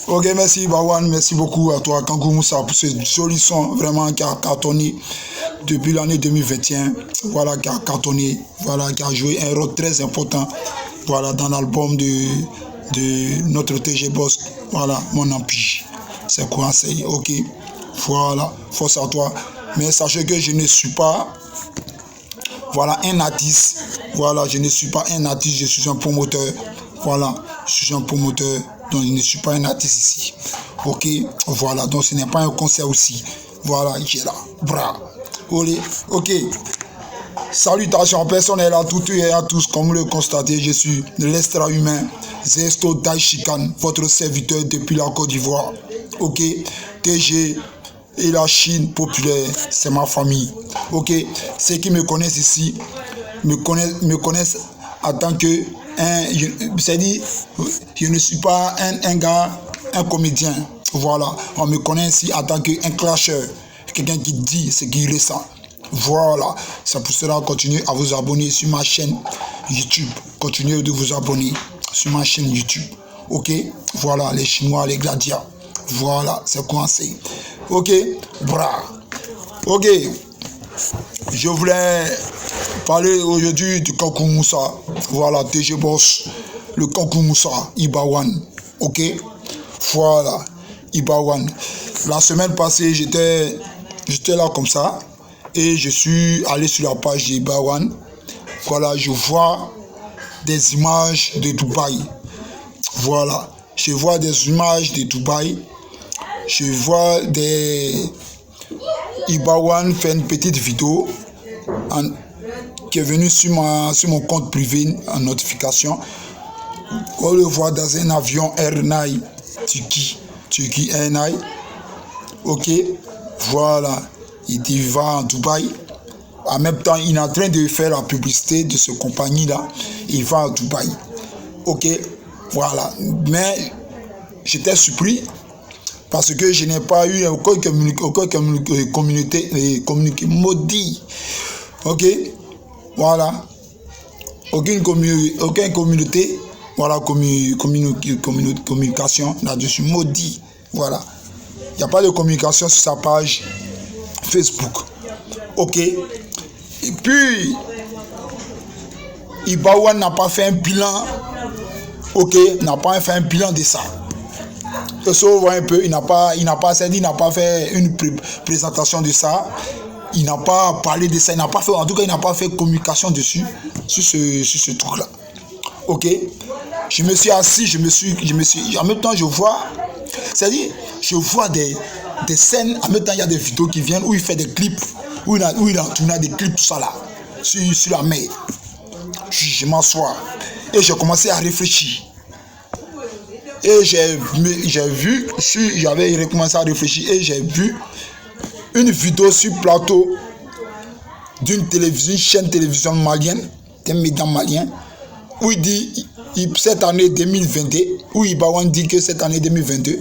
Ok, merci Bawan, merci beaucoup à toi Kangou Moussa pour ce joli son vraiment qui a cartonné depuis l'année 2021. Voilà, qui a cartonné, voilà, qui a joué un rôle très important, voilà, dans l'album de notre TG Boss, voilà, Mon Empire. C'est quoi, c'est ok, voilà, force à toi. Mais sachez que je ne suis pas, voilà, un artiste, voilà, je ne suis pas un artiste, je suis un promoteur, voilà, je suis un promoteur. Donc je ne suis pas un artiste ici. Ok, voilà, donc ce n'est pas un concert aussi. Voilà, j'ai là. Bra. Ok. Salutations personnelles à toutes et à tous. Comme vous le constatez, je suis l'extra-humain Zesto Daishikan, votre serviteur depuis la Côte d'Ivoire. Ok, TG et la Chine populaire, c'est ma famille. Ok, ceux qui me connaissent ici me connaissent en tant que c'est-à-dire, je ne suis pas un gars, un comédien. Voilà, on me connaît ici en tant qu'un clasheur, quelqu'un qui dit ce qu'il ressent. Voilà, c'est pour cela continuez à vous abonner sur ma chaîne YouTube. Continuez de vous abonner sur ma chaîne YouTube. Ok, voilà, les Chinois, les gladiateurs. Voilà, c'est commencé. Ok, bra. Ok, je voulais parler aujourd'hui du Kangou Moussa. Voilà, TG Boss, le Kangou Moussa, Ibawan. Ok, voilà, Ibawan. La semaine passée, j'étais là comme ça et je suis allé sur la page d'Ibawan. Voilà, je vois des images de Dubaï. Voilà, je vois des images de Dubaï. Je vois des Ibawan fait une petite vidéo qui est venue sur mon compte privé en notification. On le voit dans un avion Airline Turquie Airline. Ok, voilà, il va en Dubaï. En même temps, il est en train de faire la publicité de cette compagnie-là. Il va à Dubaï. Ok, voilà. Mais j'étais surpris parce que je n'ai pas eu aucun communiqué maudit. Ok, voilà. Aucune communauté, voilà, communication là-dessus, maudit. Voilà. Il n'y a pas de communication sur sa page Facebook. Ok. Et puis, Ibawan n'a pas fait un bilan. Ok, n'a pas fait un bilan de ça. On voit un peu, il n'a pas fait une présentation de ça. Il n'a pas parlé de ça. Il n'a pas fait, en tout cas, il n'a pas fait communication dessus, sur ce truc-là. Ok. Je me suis assis, en même temps, je vois, c'est-à-dire, je vois des scènes, en même temps, il y a des vidéos qui viennent où il fait des clips, où il a tourné des clips, tout ça là, sur la mer. Je m'assois et j'ai commencé à réfléchir. Et j'avais recommencé à réfléchir et j'ai vu une vidéo sur plateau d'une chaîne télévision malienne, d'un média malien, où il dit cette année 2022, où Ibawan dit que cette année 2022,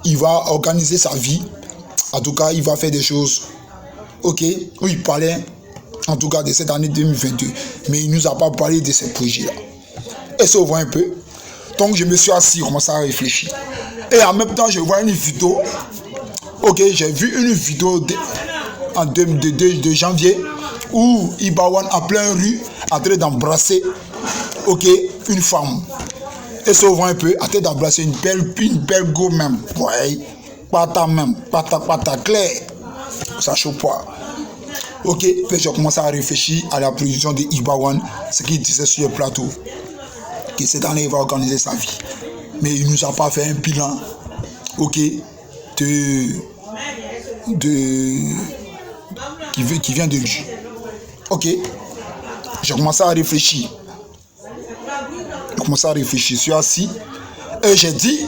il va organiser sa vie. En tout cas, il va faire des choses. Ok, où il parlait, en tout cas, de cette année 2022. Mais il ne nous a pas parlé de ces projets-là. Et ça, on voit un peu. Donc, je me suis assis, commencé à réfléchir. Et en même temps, je vois une vidéo. Ok, j'ai vu une vidéo de janvier où Ibawan a plein rue en train d'embrasser, ok, une femme. Et ça, on voit un peu, en train d'embrasser une belle go même. Ouais, pata même, pata clair. Ça chauffe pas. Ok, puis j'ai commencé à réfléchir à la position de Ibawan, ce qu'il disait sur le plateau. Que cette année, il va organiser sa vie. Mais il ne nous a pas fait un bilan, ok, qui vient de lui. Ok, j'ai commencé à réfléchir. Je suis assis et j'ai dit,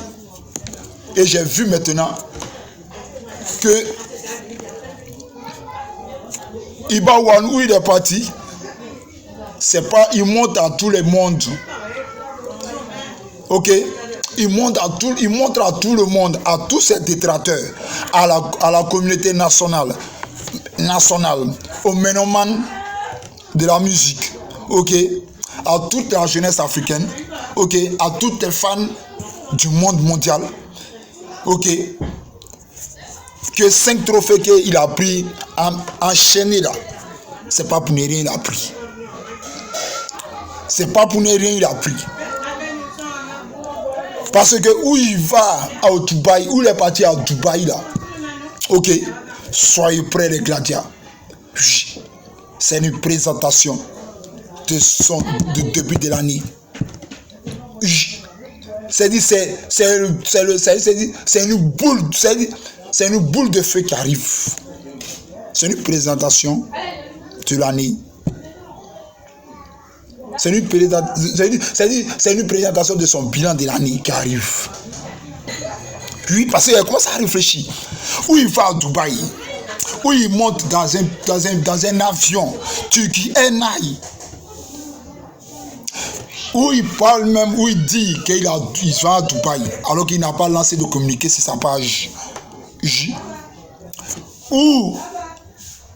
et j'ai vu maintenant que Ibawan, où il est parti, c'est pas, il montre à tout le monde. Ok, il montre à tout le monde, à tous ses détracteurs, à la communauté nationale, aux mélomanes de la musique, ok, à toute la jeunesse africaine, ok, à toutes les fans du monde mondial, ok, que 5 trophées qu'il a pris enchaînés là, c'est pas pour ne rien il a pris. C'est pas pour ne rien il a pris. Parce que où il va à Dubaï, où il est parti à Dubaï là, ok, soyez prêts les gladiateurs. C'est une présentation de début de l'année. C'est une boule de feu qui arrive. C'est une présentation de l'année. C'est une présentation de son bilan de l'année qui arrive. Puis, parce qu'il commence à réfléchir. Où il va à Dubaï, où il monte dans un avion, Turquie Airlines, où il parle même, où il dit qu'il va à Dubaï, alors qu'il n'a pas lancé de communiqué sur sa page. Où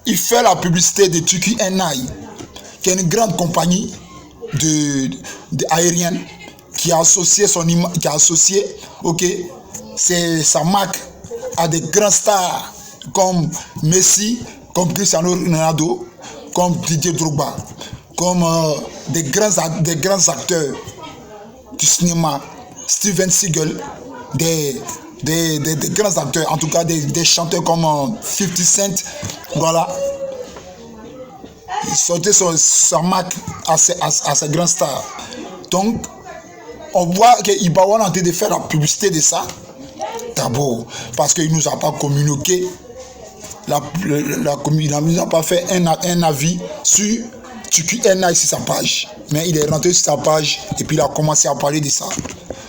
il fait la publicité de Turquie Airlines, qui est une grande compagnie aérienne qui a associé ok, c'est sa marque à des grands stars comme Messi, comme Cristiano Ronaldo, comme Didier Drogba, comme des grands acteurs du cinéma, Steven Seagal, des grands acteurs, en tout cas des chanteurs comme 50 Cent, voilà. Il sortait sa marque à ces grands stars. Donc, on voit que Ibawan a tenté de faire la publicité de ça. D'abord, parce qu'il ne nous a pas communiqué, il ne nous a pas fait un avis sur Turquie Airlines sur sa page. Mais il est rentré sur sa page et puis il a commencé à parler de ça.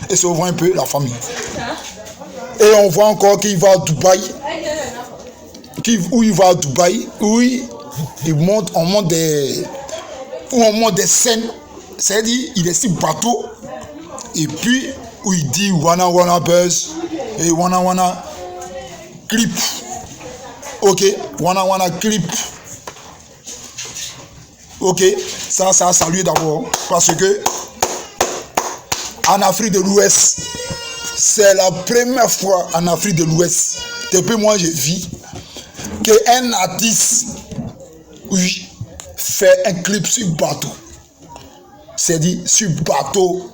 Et ça voit un peu la famille. Et on voit encore qu'il va à Dubaï. Où il va à Dubaï, où on monte des scènes, c'est-à-dire il est sur bateau et puis où il dit Wana Buzz et Wana clip, ok, Wana clip, ok, ça a salué d'abord parce que en Afrique de l'Ouest, c'est la première fois en Afrique de l'Ouest depuis moi je vis qu'un artiste fait un clip sur bateau. C'est-à-dire sur bateau,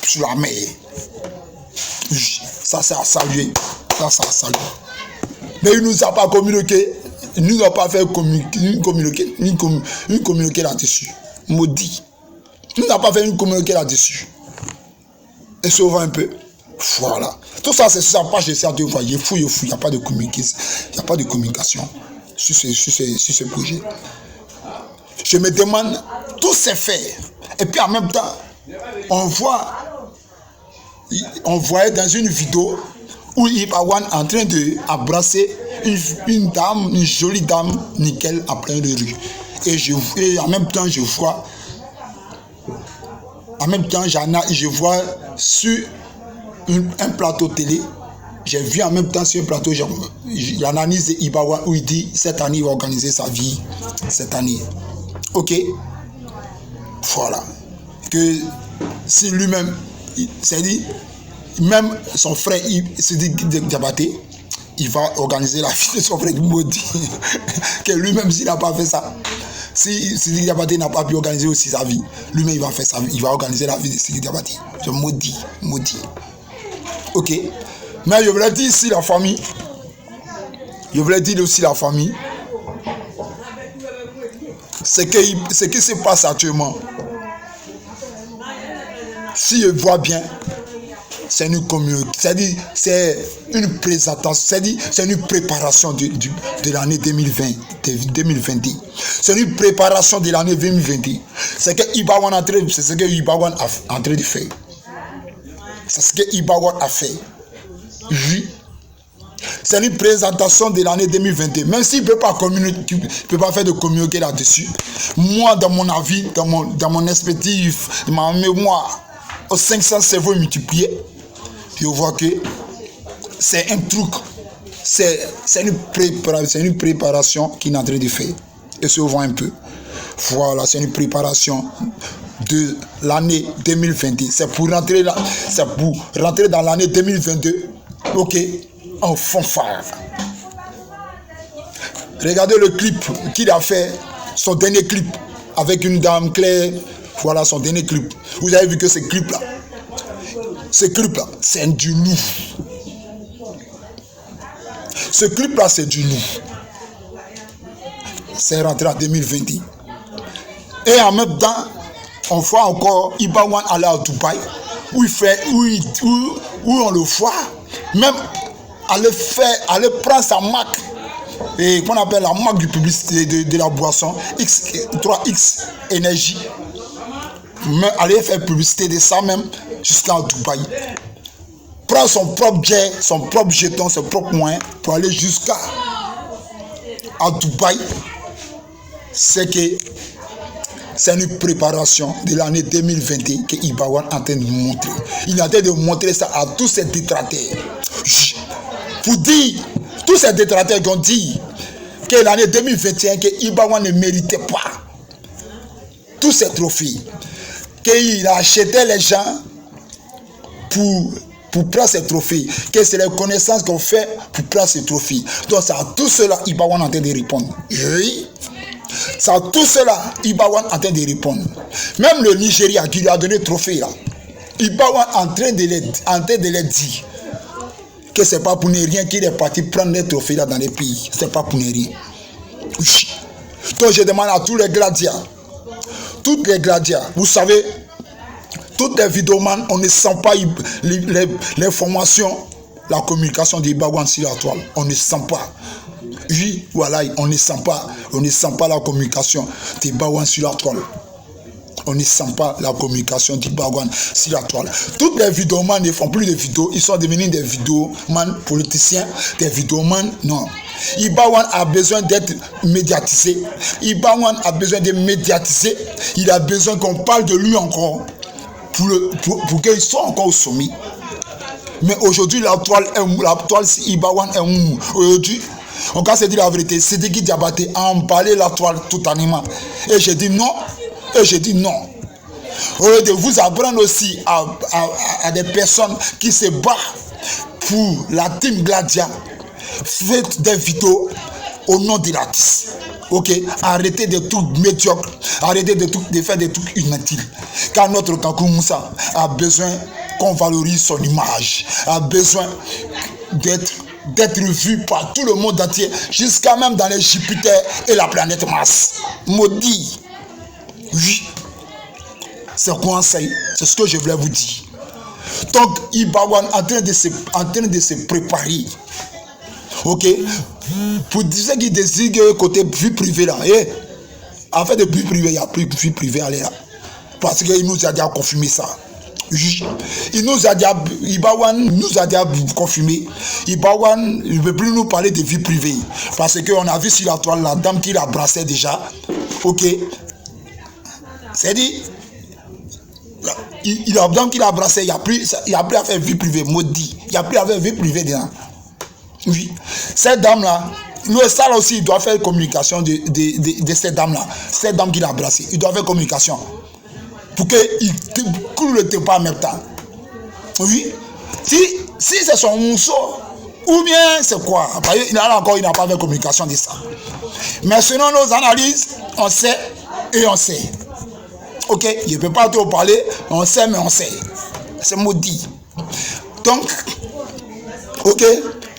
sur la mer. Ça a salué. Mais il ne nous a pas communiqué. Il ne nous a pas fait communiquer là-dessus. Maudit. Il ne nous a pas fait une communiqué là-dessus. Et ça va un peu. Voilà. Tout ça, c'est sur sa page de ça. Il n'y a pas de communication. Il n'y a pas de communication sur ce projet. Je me demande, tout c'est fait. Et puis en même temps, on voyait dans une vidéo où Ibawan est en train d'embrasser une dame, une jolie dame, nickel, à plein de rue. Et en même temps, je vois sur un plateau télé, j'ai vu en même temps sur un plateau, il y a l'analyse de Ibawan où il dit cette année il va organiser sa vie, cette année. Ok, voilà. Que si lui-même, c'est-à-dire, même son frère Sidi Diabaté, il va organiser la vie de son frère maudit. Que lui-même, s'il n'a pas fait ça, si Sidi Diabaté n'a pas pu organiser aussi sa vie, lui-même, il va faire sa vie, il va organiser la vie de Sidi Diabaté. Je maudis. Ok. Mais je voulais dire ici la famille. Je voulais dire aussi la famille. Ce qui se passe actuellement. Si je vois bien, c'est une communauté, c'est-à-dire c'est une présentation, c'est-à-dire c'est une préparation de l'année 2020, 2020. C'est une préparation de l'année 2020. C'est ce que Ibawan a en train de faire. C'est ce que Ibawan a fait. Oui. C'est une présentation de l'année 2021. Même s'il ne peut pas communiquer, peut pas faire de communiquer là-dessus. Moi, dans mon avis, dans mon expertise, dans ma mémoire, aux 500 cerveaux multipliés, je vois que c'est un truc, c'est une préparation qu'il est en train de faire. Et se voit un peu. Voilà, c'est une préparation de l'année 2021. C'est pour rentrer dans l'année 2022. Ok, en fanfare. Regardez le clip qu'il a fait, son dernier clip, avec une dame claire. Voilà son dernier clip. Vous avez vu que ce clip-là, c'est du loup. Ce clip-là, c'est du loup. C'est rentré en 2020. Et en même temps, on voit encore Ibawan aller à Dubaï, où on le voit, même aller prendre sa marque, et qu'on appelle la marque du publicité de la boisson, 3X Énergie, mais aller faire publicité de ça même jusqu'à Dubaï. Prendre son propre jet, son propre jeton, son propre moyen pour aller jusqu'à Dubaï. C'est une préparation de l'année 2021 que Ibawan est en train de montrer. Il est en train de montrer ça à tous ces détracteurs. Pour dire, tous ces détracteurs qui ont dit que l'année 2021, que Ibawan ne méritait pas tous ces trophées, qu'il a acheté les gens pour prendre ces trophées, que c'est les connaissances qu'on fait pour prendre ces trophées. Donc c'est à tout cela Ibawan est en train de répondre. Oui. C'est à tout cela Ibawan est en train de répondre. Même le Nigeria qui lui a donné le trophée là, Ibawan est en train de les dire que c'est pas pour ne rien qu'il est parti prendre les trophées là dans les pays. C'est pas pour ne rien. Oui. Donc je demande à tous les gladiateurs, vous savez, toutes les vidéomans, on ne sent pas l'information, la communication d'Ibawan sur la toile. On ne sent pas. Oui, voilà, on ne sent pas la communication d'Ibawan sur la toile. On ne sent pas la communication d'Ibawan sur la toile. Toutes les vidéomans ne font plus de vidéos, ils sont devenus des vidéomans politiciens, des vidéomans, non. Ibawan a besoin d'être médiatisé. Ibawan a besoin de médiatiser. Il a besoin qu'on parle de lui encore pour qu'il soit encore au sommet. Mais aujourd'hui, la toile Ibawan est mou. Aujourd'hui, on va se dire la vérité. Sidiki Diabaté a emballé la toile tout animal. Et je dis non. Au lieu de vous apprendre aussi à des personnes qui se battent pour la team Gladia, faites des vidéos au nom de l'artiste. Ok, arrêtez des trucs médiocres, arrêtez de faire des trucs inutiles. Car notre Kankou Moussa a besoin qu'on valorise son image, a besoin d'être vu par tout le monde entier, jusqu'à même dans les Jupiter et la planète Mars. Maudit. Oui, c'est conseil, c'est ce que je voulais vous dire. Donc, Ibawan est en train de se préparer. Ok, pour dire qu'il désigne côté vie privée là, en fait de vie privée, il n'y a plus de vie privée, allez là. Parce qu'il nous a déjà confirmé ça. Il nous a déjà, Ibawan nous a déjà confirmé. Ibawan ne veut plus nous parler de vie privée. Parce qu'on a vu sur la toile la dame qui l'embrassait déjà. Ok. C'est dit, Donc il a embrassé, il a plus à faire vie privée, maudit. Il a plus à faire vie privée dedans. Oui. Cette dame-là, le sale aussi, il doit faire communication de cette dame-là. Cette dame qu'il a embrassée. Il doit faire communication. Pour qu'il ne coule pas en même temps. Oui. Si c'est son mousseau, ou bien c'est quoi? Il n'a pas fait communication de ça. Mais selon nos analyses, on sait et on sait. Ok, je ne peux pas trop parler, on sait, mais on sait. C'est maudit. Donc, ok,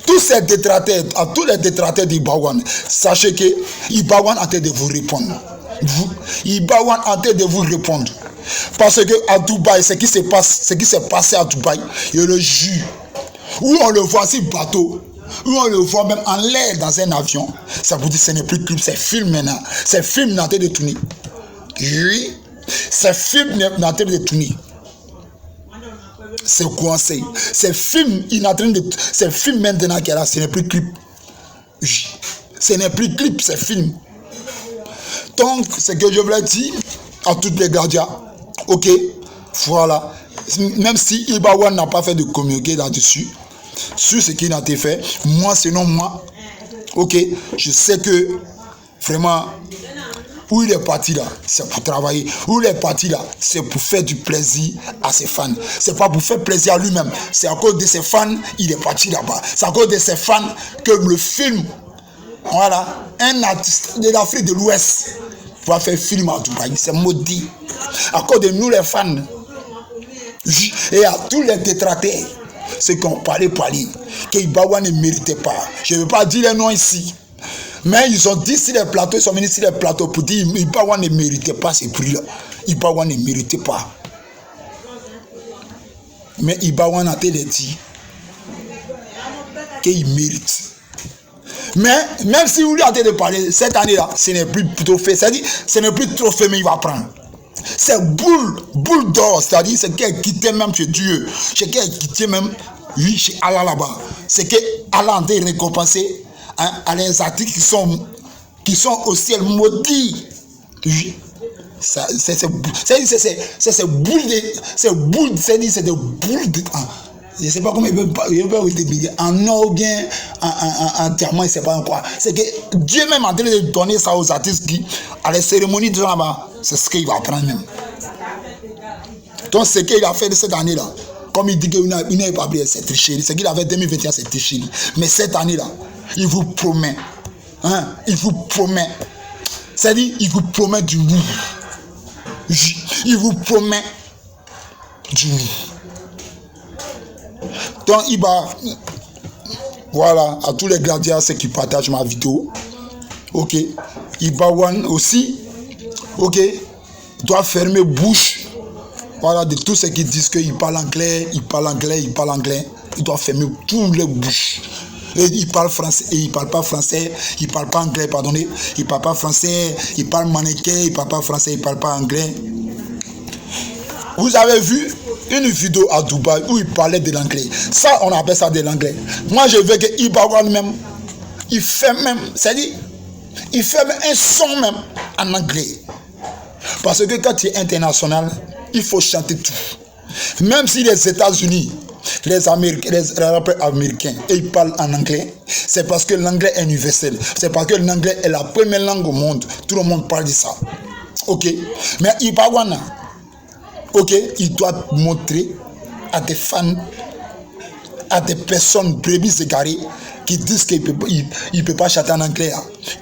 tous les détracteurs d'Ibawan, sachez que Ibawan est en train de vous répondre. Ibawan est en train de vous répondre. Parce que à Dubaï, ce qui s'est passé à Dubaï, je le jure, où on le voit sur le bateau, où on le voit même en l'air dans un avion, ça vous dit ce n'est plus clip, c'est film maintenant. C'est film en train de tourner. Oui, c'est film en train de tourner. C'est quoi c'est film, il est en train de. C'est film maintenant qui est là, ce n'est plus clip. Ce n'est plus clip, c'est film. Donc, ce que je voulais dire à toutes les gardiens, ok, voilà. Même si Ibawan n'a pas fait de communiqué là-dessus, sur ce qu'il a été fait, moi, selon moi, ok, je sais que vraiment, où il est parti là, c'est pour travailler. Où il est parti là, c'est pour faire du plaisir à ses fans. C'est pas pour faire plaisir à lui-même. C'est à cause de ses fans, il est parti là-bas. C'est à cause de ses fans que le film, voilà, un artiste de l'Afrique de l'Ouest va faire film à Dubaï. C'est maudit. À cause de nous les fans. Et à tous les détracteurs, ceux qui ont parlé, qu'Ibawan ne méritait pas. Je ne veux pas dire les noms ici. Mais ils ont dit sur les plateaux, ils sont venus sur les plateaux pour dire Ibawan ne méritait pas ce prix-là. Ibawan ne méritait pas. Mais Ibawan a dit qu'il mérite. Mais même si vous lui avez de parler, cette année-là, ce n'est plus trophée. C'est-à-dire, ce n'est plus trophée, mais il va prendre. C'est boule d'or, c'est-à-dire, c'est qu'il a quitté même chez Dieu. C'est qu'il a quitté même, oui, chez Allah là-bas. C'est que Allah a récompensé à les articles qui sont au ciel maudits. Oui. C'est des boules de. Je ne sais pas comment il peut expliquer. En or ou bien en diamant, je ne sais pas en quoi. C'est que Dieu même en train de donner ça aux artistes qui, à les cérémonies de là-bas, c'est ce qu'il va prendre même. Donc ce qu'il a fait de cette année-là, comme il dit qu'il n'a pas oublié cette tricherie, ce qu'il a fait en 2021, c'est tricherie. Mais cette année-là, il vous promet, il vous promet, c'est-à-dire, il vous promet du loup. Il vous promet du loup. Donc, voilà, à tous les gardiens, ceux qui partagent ma vidéo, ok, Ibawan aussi, ok, doit fermer bouche, voilà, de tous ceux qui disent qu'il parle anglais, il doit fermer toutes les bouches. Et il parle français, et il parle pas français, il parle pas anglais, pardonnez, il parle pas français, il parle mannequin, il parle pas français, il parle pas anglais. Vous avez vu une vidéo à Dubaï où il parlait de l'anglais. Ça, on appelle ça de l'anglais. Moi, je veux que Ibawan même, il fait même, c'est-à-dire, il fait même un son même en anglais. Parce que quand tu es international, il faut chanter tout. Même si les États-Unis, les rappeurs américains, et ils parlent en anglais, c'est parce que l'anglais est universel. C'est parce que l'anglais est la première langue au monde. Tout le monde parle de ça. Ok. Mais Ibawan, ok, il doit montrer à des fans, à des personnes brebis égarées qui disent qu'il ne peut pas chanter en anglais.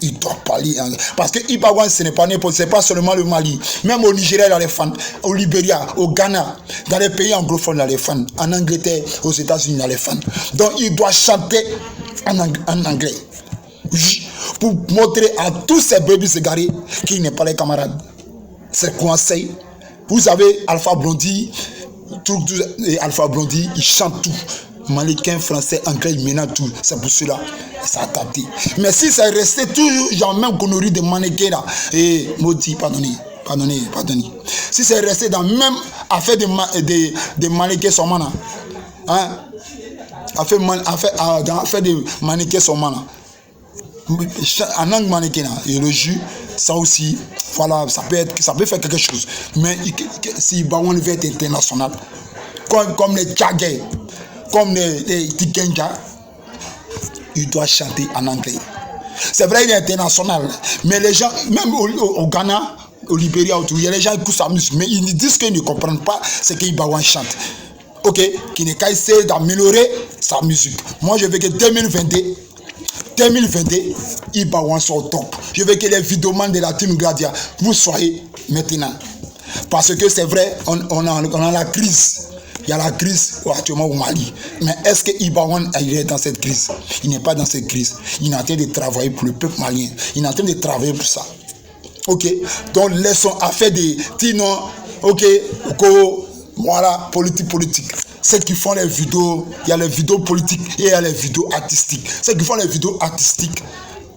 Il doit parler en anglais. Parce que Ibawan, ce n'est pas n'importe, c'est pas seulement le Mali. Même au Nigeria, il y a les fans. Au Libéria, au Ghana, dans les pays anglophones, il y a les fans. En Angleterre, aux États-Unis, il y a les fans. Donc, il doit chanter en anglais. Pour montrer à tous ces brebis égarés qu'il n'est pas les camarades. C'est conseil. Vous avez Alpha Blondy, Alpha Blondy, il chante tout. Mannequin, français, anglais, il ménage tout. C'est pour cela ça a capté. Mais si ça restait toujours, genre même connerie de mannequin là, et maudit, pardonnez. Si c'est resté dans même affaire de mannequin sur mana, affaire de mannequin sur mana, en langue mannequin là, je le jure, ça aussi, voilà, ça peut faire quelque chose. Mais si Ibawan veut être international, comme les Tchagais, comme les Tikenja, il doit chanter en anglais. C'est vrai, il est international, mais les gens, même au Ghana, au Libéria, il y a les gens qui écoutent sa musique, mais ils disent qu'ils ne comprennent pas ce qu'Ibawan chante. Ok, qui n'est qu'à essayer d'améliorer sa musique. Moi, je veux que 2022, Ibawan soit au top. Je veux que les vidéomans de la team Gladia, vous soyez maintenant. Parce que c'est vrai, on a la crise. Il y a la crise actuellement au Mali. Mais est-ce que Ibawan est dans cette crise? Il n'est pas dans cette crise. Il est en train de travailler pour le peuple malien. Il est en train de travailler pour ça. Ok, donc laissons affaire des Tino, ok, voilà, politique. Ceux qui font les vidéos, il y a les vidéos politiques et il y a les vidéos artistiques. Ceux qui font les vidéos artistiques,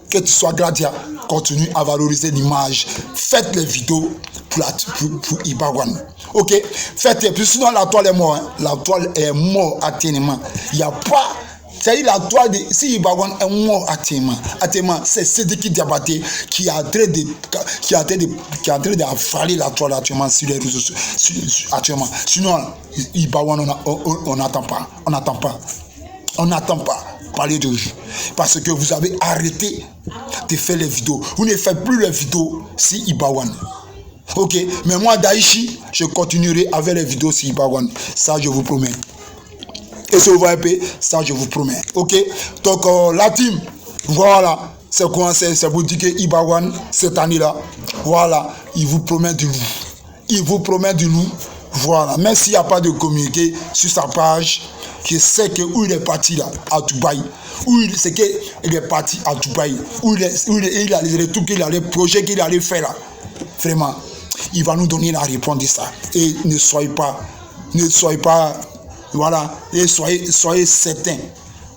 que tu sois Gladia, continue à valoriser l'image. Faites les vidéos pour Ibawan. Ok, faites, et puis sinon la toile est morte. Hein. La toile est morte actuellement. Il n'y a pas. C'est-à-dire la toile de. Si Ibawan est mort actuellement, c'est Sediki Diabaté qui est en train d'avaler la toile actuellement sur les réseaux sociaux. Actuellement. Sinon, Ibawan, on n'attend pas. On n'attend pas parler de vous. Parce que vous avez arrêté de faire les vidéos. Vous ne faites plus les vidéos si Ibawan. Ok, mais moi, Daichi, je continuerai avec les vidéos si Ibawan. Ça, je vous promets. Et sur VP, ça, je vous promets. Ok, donc la team, voilà. C'est quoi? C'est vous dire que Ibawan, cette année-là, voilà, il vous promet du loup. Voilà, même s'il n'y a pas de communiqué sur sa page, je sais que où il est parti là, à Dubaï, c'est qu'il est parti à Dubaï, où il a les trucs qu'il a, les projets qu'il allait faire là. Vraiment, il va nous donner la réponse de ça. Et ne soyez pas, voilà, et soyez certains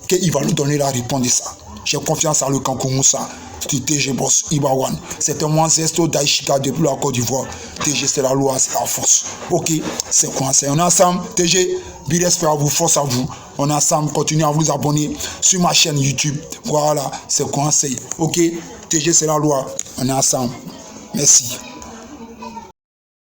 qu'il va nous donner la réponse de ça. J'ai confiance en le Kankou Moussa. TG Boss Ibawan. C'est un ancêtre d'Aïchika depuis la Côte d'Ivoire. TG, c'est la loi, c'est la force. Ok, c'est quoi? C'est on est ensemble. TG, big respect à vous, force à vous. On est ensemble, continuez à vous abonner sur ma chaîne YouTube. Voilà, c'est quoi? C'est ok, TG, c'est la loi. On est ensemble. Merci.